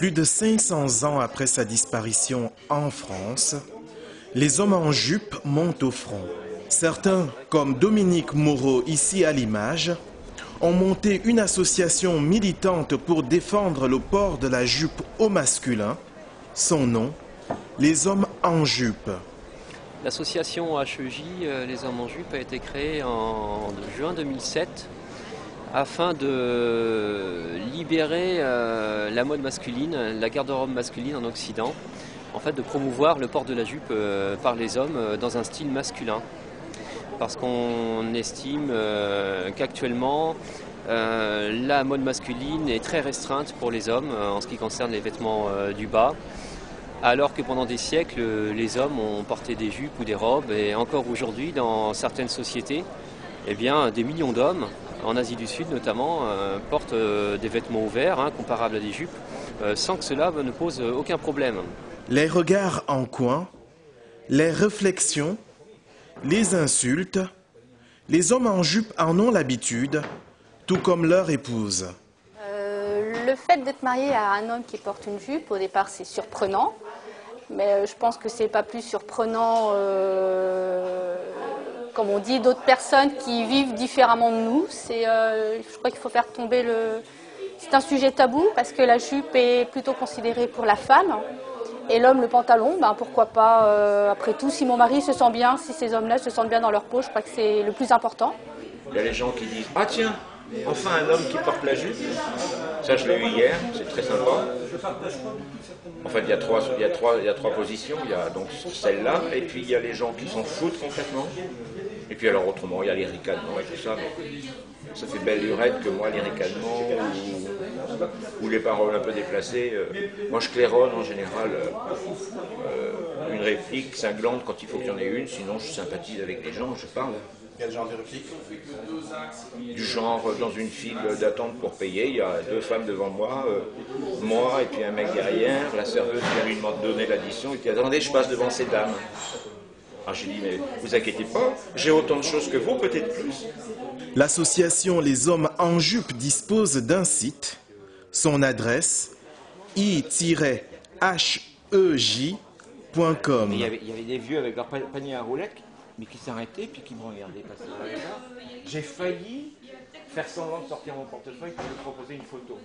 Plus de 500 ans après sa disparition en France, les hommes en jupe montent au front. Certains, comme Dominique Moreau ici à l'image, ont monté une association militante pour défendre le port de la jupe au masculin. Son nom, les hommes en jupe. L'association HEJ, les hommes en jupe, a été créée en juin 2007 afin de libérer la mode masculine, la garde-robe masculine en Occident, en fait de promouvoir le port de la jupe par les hommes dans un style masculin. Parce qu'on estime qu'actuellement, la mode masculine est très restreinte pour les hommes en ce qui concerne les vêtements du bas, alors que pendant des siècles, les hommes ont porté des jupes ou des robes, et encore aujourd'hui, dans certaines sociétés, eh bien, des millions d'hommes, en Asie du Sud notamment, portent des vêtements ouverts, comparables à des jupes, sans que cela ne pose aucun problème. Les regards en coin, les réflexions, les insultes, les hommes en jupe en ont l'habitude, tout comme leur épouse. Le fait d'être marié à un homme qui porte une jupe, au départ c'est surprenant, mais je pense que c'est pas plus surprenant, comme on dit, d'autres personnes qui vivent différemment de nous. Je crois qu'il faut faire tomber C'est un sujet tabou parce que la jupe est plutôt considérée pour la femme. Et l'homme, le pantalon, pourquoi pas, après tout, si mon mari se sent bien, si ces hommes-là se sentent bien dans leur peau, je crois que c'est le plus important. Il y a les gens qui disent « Ah tiens, enfin un homme qui porte la jupe !» Ça, je l'ai eu hier, c'est très sympa. En fait, il y a trois positions. Il y a donc celle-là, et puis il y a les gens qui s'en foutent complètement. Et puis alors autrement, il y a les ricanements et tout ça. Mais ça fait belle lurette que moi, les ricanements ou les paroles un peu déplacées. Moi, je claironne en général une réplique cinglante quand il faut qu'il y en ait une. Sinon, je sympathise avec les gens, je parle. Quel genre de réplique? Du genre, dans une file d'attente pour payer, il y a deux femmes devant moi, moi et puis un mec derrière, la serveuse vient lui donner l'addition, et puis attendez, je passe devant ces dames. Ah, j'ai dit, mais vous inquiétez pas, j'ai autant de choses que vous, peut-être plus. L'association Les Hommes en Jupe dispose d'un site. Son adresse, i-hej.com. Il y avait des vieux avec leur panier à roulettes, mais qui s'arrêtaient puis qui me regardaient passer par là. J'ai failli faire semblant de sortir mon portefeuille pour lui proposer une photo.